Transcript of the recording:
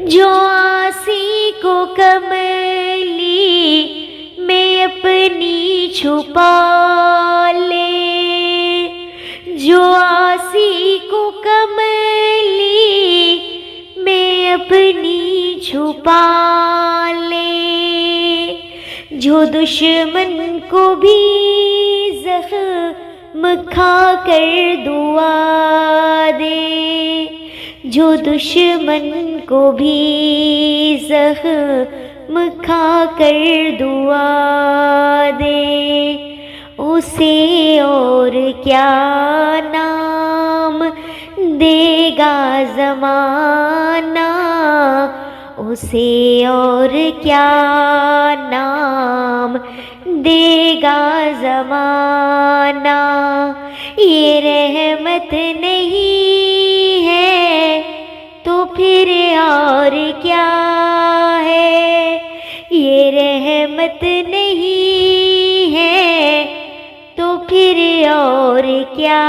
جو آسی کو کملی میں اپنی چھپا لے، جو آسی کو کملی میں اپنی چھپا لے، جو دشمن کو بھی زخم کھا کر دعا دے، جو دشمن کو بھی زخم کھا کر دعا دے، اسے اور کیا نام دے گا زمانہ، اسے اور کیا نام دے گا زمانہ۔ یہ رحمت نہیں ہے تو پھر اور کیا ہے، یہ رحمت نہیں ہے تو پھر اور کیا